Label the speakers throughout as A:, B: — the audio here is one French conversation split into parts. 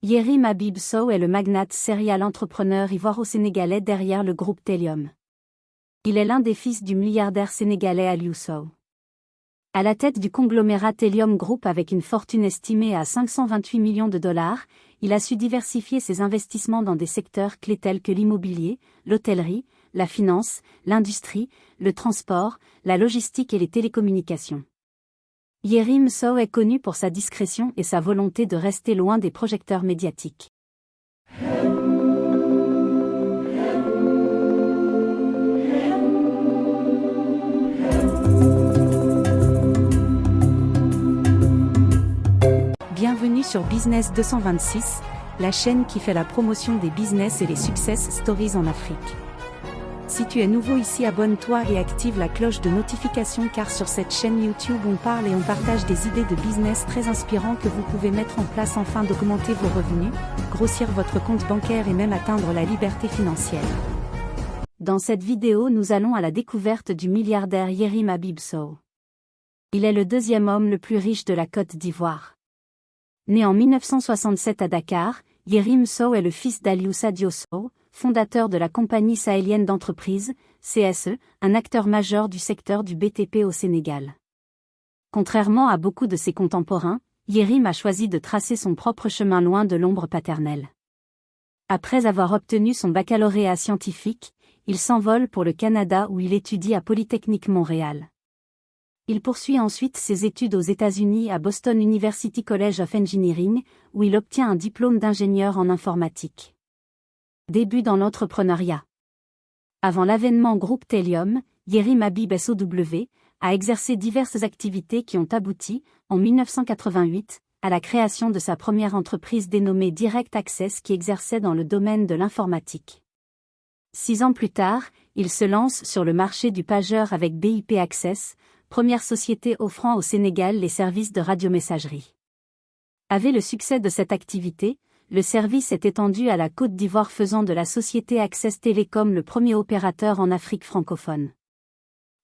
A: Yérim Habib Sow est le magnate serial entrepreneur ivoiro-sénégalais derrière le groupe Telium. Il est l'un des fils du milliardaire sénégalais Aliou Sow. À la tête du conglomérat Telium Group avec une fortune estimée à 528 millions de dollars, il a su diversifier ses investissements dans des secteurs clés tels que l'immobilier, l'hôtellerie, la finance, l'industrie, le transport, la logistique et les télécommunications. Yérim Sow est connu pour sa discrétion et sa volonté de rester loin des projecteurs médiatiques. Bienvenue sur Business 226, la chaîne qui fait la promotion des business et les success stories en Afrique. Si tu es nouveau ici, abonne-toi et active la cloche de notification car sur cette chaîne YouTube on parle et on partage des idées de business très inspirantes que vous pouvez mettre en place afin d'augmenter vos revenus, grossir votre compte bancaire et même atteindre la liberté financière. Dans cette vidéo nous allons à la découverte du milliardaire Yérim Habib Sow. Il est le deuxième homme le plus riche de la Côte d'Ivoire. Né en 1967 à Dakar, Yérim Sow est le fils d'Aliou Sadio Sow, fondateur de la compagnie sahélienne d'entreprise, CSE, un acteur majeur du secteur du BTP au Sénégal. Contrairement à beaucoup de ses contemporains, Yérim a choisi de tracer son propre chemin loin de l'ombre paternelle. Après avoir obtenu son baccalauréat scientifique, il s'envole pour le Canada où il étudie à Polytechnique Montréal. Il poursuit ensuite ses études aux États-Unis à Boston University College of Engineering, où il obtient un diplôme d'ingénieur en informatique. Début dans l'entrepreneuriat. Avant l'avènement groupe Telium, Yérim Habib Sow a exercé diverses activités qui ont abouti, en 1988, à la création de sa première entreprise dénommée Direct Access qui exerçait dans le domaine de l'informatique. 6 ans plus tard, il se lance sur le marché du pageur avec BIP Access, première société offrant au Sénégal les services de radiomessagerie. Avec le succès de cette activité, le service est étendu à la Côte d'Ivoire faisant de la société Access Télécom le premier opérateur en Afrique francophone.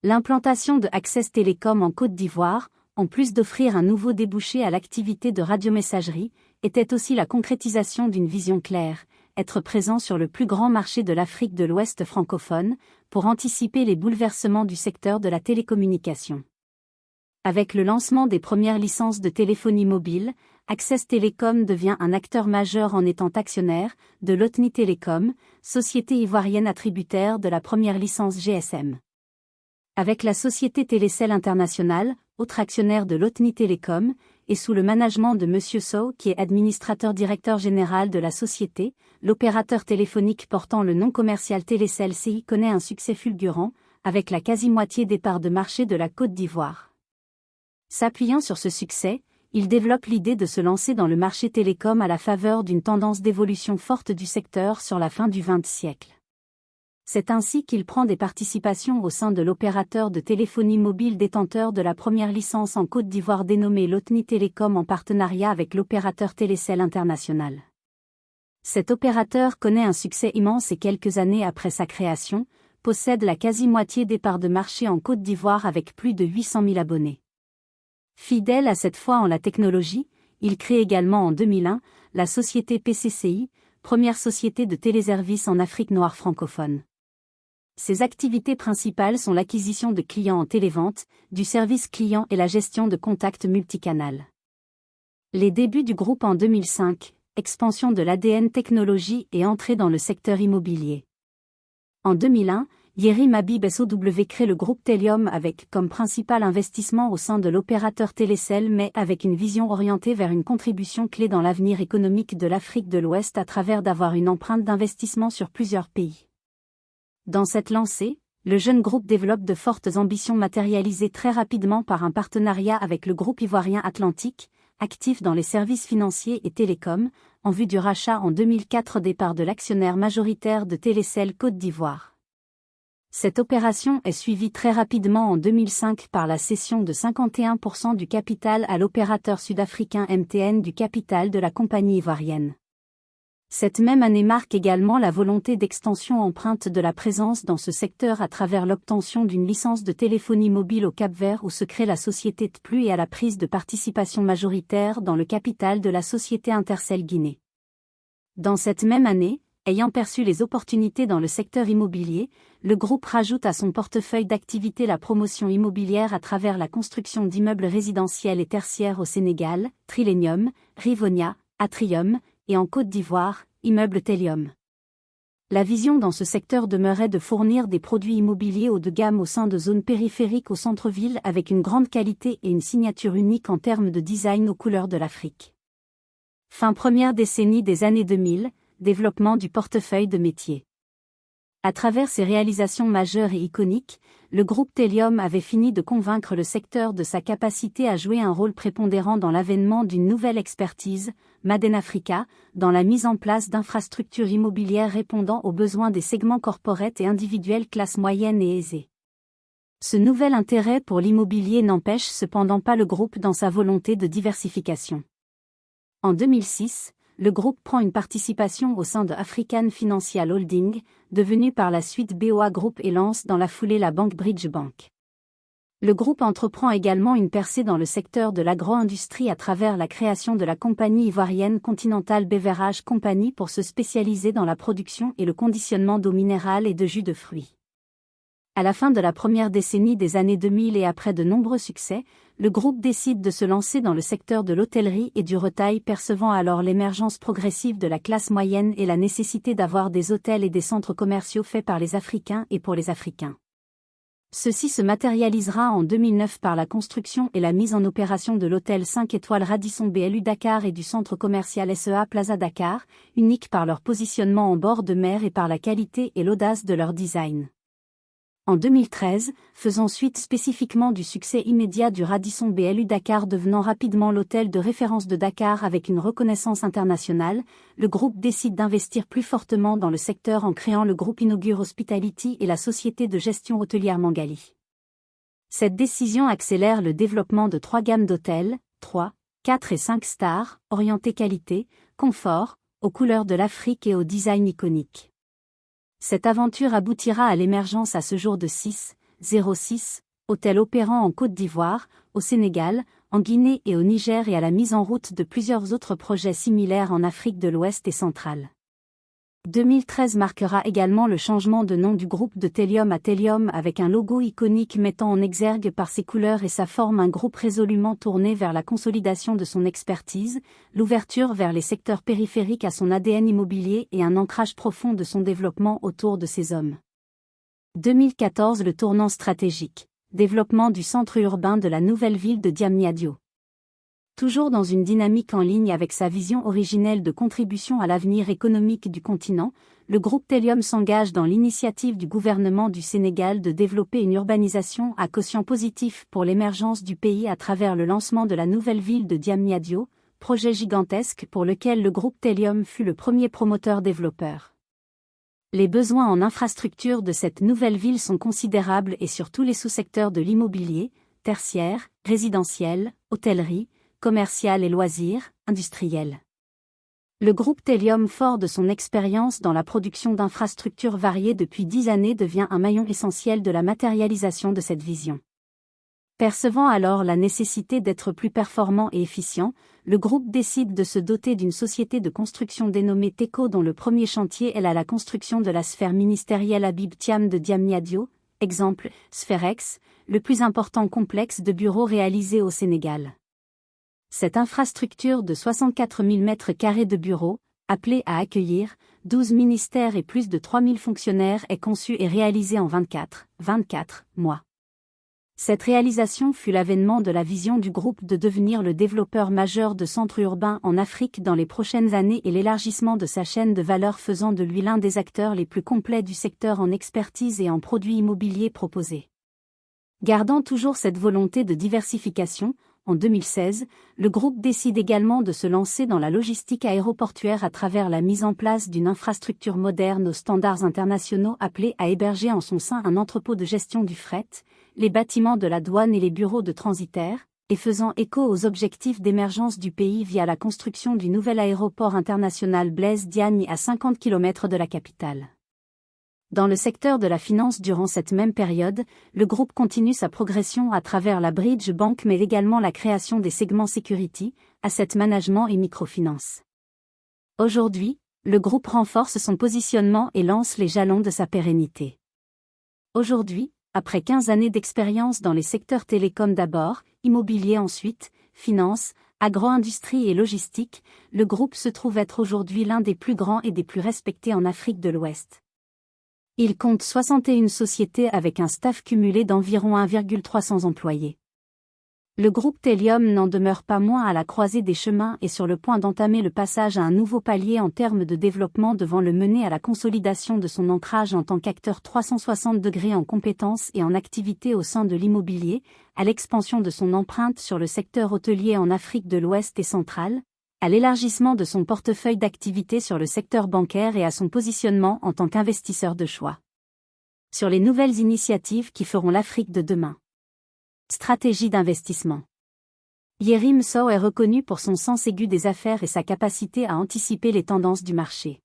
A: L'implantation de Access Télécom en Côte d'Ivoire, en plus d'offrir un nouveau débouché à l'activité de radiomessagerie, était aussi la concrétisation d'une vision claire, être présent sur le plus grand marché de l'Afrique de l'Ouest francophone, pour anticiper les bouleversements du secteur de la télécommunication. Avec le lancement des premières licences de téléphonie mobile, Access Télécom devient un acteur majeur en étant actionnaire de Lotni Télécom, société ivoirienne attributaire de la première licence GSM. Avec la société Télécel International, autre actionnaire de Lotni Télécom, et sous le management de M. Sow qui est administrateur directeur général de la société, l'opérateur téléphonique portant le nom commercial Télécel CI connaît un succès fulgurant, avec la quasi-moitié des parts de marché de la Côte d'Ivoire. S'appuyant sur ce succès, il développe l'idée de se lancer dans le marché télécom à la faveur d'une tendance d'évolution forte du secteur sur la fin du XXe siècle. C'est ainsi qu'il prend des participations au sein de l'opérateur de téléphonie mobile détenteur de la première licence en Côte d'Ivoire dénommée Lotni Télécom en partenariat avec l'opérateur Télécel International. Cet opérateur connaît un succès immense et quelques années après sa création, possède la quasi-moitié des parts de marché en Côte d'Ivoire avec plus de 800 000 abonnés. Fidèle à cette foi en la technologie, il crée également en 2001 la société PCCI, première société de téléservices en Afrique noire francophone. Ses activités principales sont l'acquisition de clients en télévente, du service client et la gestion de contacts multicanal. Les débuts du groupe en 2005, expansion de l'ADN technologie et entrée dans le secteur immobilier. En 2001, Yérim Habib Sow crée le groupe Telium avec comme principal investissement au sein de l'opérateur Télécel mais avec une vision orientée vers une contribution clé dans l'avenir économique de l'Afrique de l'Ouest à travers d'avoir une empreinte d'investissement sur plusieurs pays. Dans cette lancée, le jeune groupe développe de fortes ambitions matérialisées très rapidement par un partenariat avec le groupe ivoirien Atlantique, actif dans les services financiers et télécoms, en vue du rachat en 2004 des parts de l'actionnaire majoritaire de Télécel Côte d'Ivoire. Cette opération est suivie très rapidement en 2005 par la cession de 51% du capital à l'opérateur sud-africain MTN du capital de la compagnie ivoirienne. Cette même année marque également la volonté d'extension empreinte de la présence dans ce secteur à travers l'obtention d'une licence de téléphonie mobile au Cap-Vert où se crée la société TPLU et à la prise de participation majoritaire dans le capital de la société Intercell Guinée. Dans cette même année, ayant perçu les opportunités dans le secteur immobilier, le groupe rajoute à son portefeuille d'activités la promotion immobilière à travers la construction d'immeubles résidentiels et tertiaires au Sénégal, Trilenium, Rivonia, Atrium, et en Côte d'Ivoire, Immeuble Telium. La vision dans ce secteur demeurait de fournir des produits immobiliers haut de gamme au sein de zones périphériques au centre-ville avec une grande qualité et une signature unique en termes de design aux couleurs de l'Afrique. Fin première décennie des années 2000, développement du portefeuille de métiers. À travers ses réalisations majeures et iconiques, le groupe Telium avait fini de convaincre le secteur de sa capacité à jouer un rôle prépondérant dans l'avènement d'une nouvelle expertise, Made in Africa, dans la mise en place d'infrastructures immobilières répondant aux besoins des segments corporate et individuels classe moyenne et aisée. Ce nouvel intérêt pour l'immobilier n'empêche cependant pas le groupe dans sa volonté de diversification. En 2006, le groupe prend une participation au sein de African Financial Holding, devenue par la suite BOA Group et lance dans la foulée la banque Bridge Bank. Le groupe entreprend également une percée dans le secteur de l'agro-industrie à travers la création de la compagnie ivoirienne Continental Beverage Company pour se spécialiser dans la production et le conditionnement d'eau minérale et de jus de fruits. À la fin de la première décennie des années 2000 et après de nombreux succès, le groupe décide de se lancer dans le secteur de l'hôtellerie et du retail, percevant alors l'émergence progressive de la classe moyenne et la nécessité d'avoir des hôtels et des centres commerciaux faits par les Africains et pour les Africains. Ceci se matérialisera en 2009 par la construction et la mise en opération de l'hôtel 5 étoiles Radisson BLU Dakar et du centre commercial SEA Plaza Dakar, uniques par leur positionnement en bord de mer et par la qualité et l'audace de leur design. En 2013, faisant suite spécifiquement du succès immédiat du Radisson BLU Dakar devenant rapidement l'hôtel de référence de Dakar avec une reconnaissance internationale, le groupe décide d'investir plus fortement dans le secteur en créant le groupe Inaugure Hospitality et la société de gestion hôtelière Mangali. Cette décision accélère le développement de 3 gammes d'hôtels, 3, 4 et 5 stars, orientés qualité, confort, aux couleurs de l'Afrique et au design iconique. Cette aventure aboutira à l'émergence à ce jour de 6 hôtels opérant en Côte d'Ivoire, au Sénégal, en Guinée et au Niger et à la mise en route de plusieurs autres projets similaires en Afrique de l'Ouest et centrale. 2013 marquera également le changement de nom du groupe de Telium à Telium avec un logo iconique mettant en exergue par ses couleurs et sa forme un groupe résolument tourné vers la consolidation de son expertise, l'ouverture vers les secteurs périphériques à son ADN immobilier et un ancrage profond de son développement autour de ses hommes. 2014 le tournant stratégique, développement du centre urbain de la nouvelle ville de Diamniadio. Toujours dans une dynamique en ligne avec sa vision originelle de contribution à l'avenir économique du continent, le groupe Telium s'engage dans l'initiative du gouvernement du Sénégal de développer une urbanisation à quotient positif pour l'émergence du pays à travers le lancement de la nouvelle ville de Diamniadio, projet gigantesque pour lequel le groupe Telium fut le premier promoteur-développeur. Les besoins en infrastructures de cette nouvelle ville sont considérables et sur tous les sous-secteurs de l'immobilier, tertiaire, résidentiel, hôtellerie, commercial et loisirs, industriel. Le groupe Telium, fort de son expérience dans la production d'infrastructures variées depuis 10 années, devient un maillon essentiel de la matérialisation de cette vision. Percevant alors la nécessité d'être plus performant et efficient, le groupe décide de se doter d'une société de construction dénommée TECO dont le premier chantier est la construction de la sphère ministérielle Habib Thiam de Diamniadio, exemple, Spherex, le plus important complexe de bureaux réalisé au Sénégal. Cette infrastructure de 64 000 m² de bureaux, appelée à accueillir 12 ministères et plus de 3 000 fonctionnaires, est conçue et réalisée en 24 mois. Cette réalisation fut l'avènement de la vision du groupe de devenir le développeur majeur de centres urbains en Afrique dans les prochaines années et l'élargissement de sa chaîne de valeur faisant de lui l'un des acteurs les plus complets du secteur en expertise et en produits immobiliers proposés. Gardant toujours cette volonté de diversification, en 2016, le groupe décide également de se lancer dans la logistique aéroportuaire à travers la mise en place d'une infrastructure moderne aux standards internationaux appelée à héberger en son sein un entrepôt de gestion du fret, les bâtiments de la douane et les bureaux de transitaires, et faisant écho aux objectifs d'émergence du pays via la construction du nouvel aéroport international Blaise Diagne à 50 km de la capitale. Dans le secteur de la finance durant cette même période, le groupe continue sa progression à travers la Bridge Bank mais également la création des segments Security, Asset Management et Microfinance. Aujourd'hui, le groupe renforce son positionnement et lance les jalons de sa pérennité. Aujourd'hui, après 15 années d'expérience dans les secteurs télécom d'abord, immobilier ensuite, finance, agro-industrie et logistique, le groupe se trouve être aujourd'hui l'un des plus grands et des plus respectés en Afrique de l'Ouest. Il compte 61 sociétés avec un staff cumulé d'environ 1,300 employés. Le groupe Telium n'en demeure pas moins à la croisée des chemins et sur le point d'entamer le passage à un nouveau palier en termes de développement devant le mener à la consolidation de son ancrage en tant qu'acteur 360 degrés en compétences et en activité au sein de l'immobilier, à l'expansion de son empreinte sur le secteur hôtelier en Afrique de l'Ouest et centrale, à l'élargissement de son portefeuille d'activités sur le secteur bancaire et à son positionnement en tant qu'investisseur de choix. Sur les nouvelles initiatives qui feront l'Afrique de demain. Stratégie d'investissement. Yerim Sow est reconnu pour son sens aigu des affaires et sa capacité à anticiper les tendances du marché.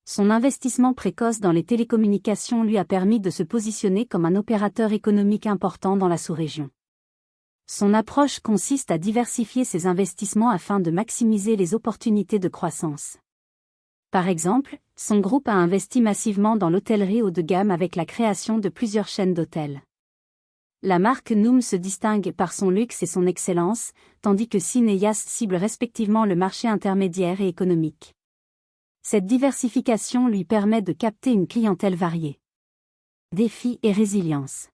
A: Son investissement précoce dans les télécommunications lui a permis de se positionner comme un opérateur économique important dans la sous-région. Son approche consiste à diversifier ses investissements afin de maximiser les opportunités de croissance. Par exemple, son groupe a investi massivement dans l'hôtellerie haut de gamme avec la création de plusieurs chaînes d'hôtels. La marque Noom se distingue par son luxe et son excellence, tandis que Cine et Yas ciblent respectivement le marché intermédiaire et économique. Cette diversification lui permet de capter une clientèle variée. Défis et résilience.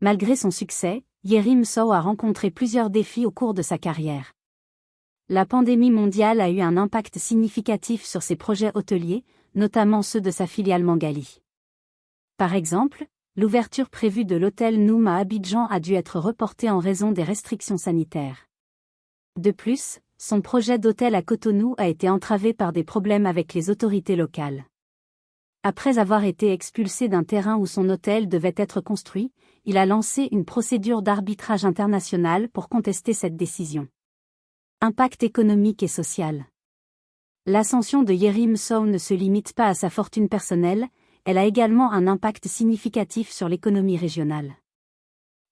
A: Malgré son succès, Yerim Sow a rencontré plusieurs défis au cours de sa carrière. La pandémie mondiale a eu un impact significatif sur ses projets hôteliers, notamment ceux de sa filiale Mangali. Par exemple, l'ouverture prévue de l'hôtel Noom à Abidjan a dû être reportée en raison des restrictions sanitaires. De plus, son projet d'hôtel à Cotonou a été entravé par des problèmes avec les autorités locales. Après avoir été expulsé d'un terrain où son hôtel devait être construit, il a lancé une procédure d'arbitrage international pour contester cette décision. Impact économique et social. L'ascension de Yerim Sow ne se limite pas à sa fortune personnelle, elle a également un impact significatif sur l'économie régionale.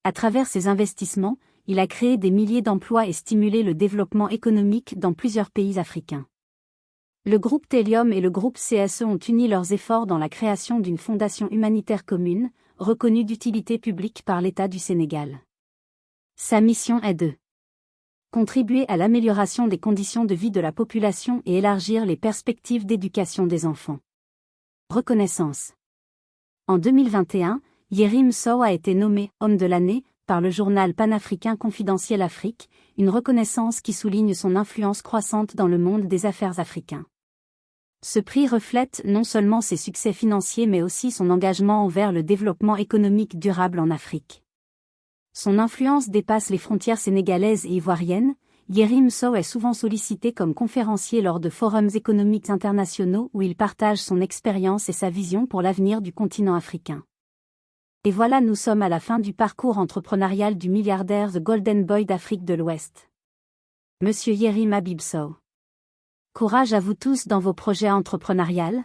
A: À travers ses investissements, il a créé des milliers d'emplois et stimulé le développement économique dans plusieurs pays africains. Le groupe Telium et le groupe CSE ont uni leurs efforts dans la création d'une fondation humanitaire commune, reconnue d'utilité publique par l'État du Sénégal. Sa mission est de contribuer à l'amélioration des conditions de vie de la population et élargir les perspectives d'éducation des enfants. Reconnaissance. En 2021, Yerim Sow a été nommé « Homme de l'année » par le journal panafricain Confidentiel Afrique, une reconnaissance qui souligne son influence croissante dans le monde des affaires africain. Ce prix reflète non seulement ses succès financiers mais aussi son engagement envers le développement économique durable en Afrique. Son influence dépasse les frontières sénégalaises et ivoiriennes. Yerim Sow est souvent sollicité comme conférencier lors de forums économiques internationaux où il partage son expérience et sa vision pour l'avenir du continent africain. Et voilà, nous sommes à la fin du parcours entrepreneurial du milliardaire The Golden Boy d'Afrique de l'Ouest. Monsieur Yerim Habib Sow. Courage à vous tous dans vos projets entrepreneuriales.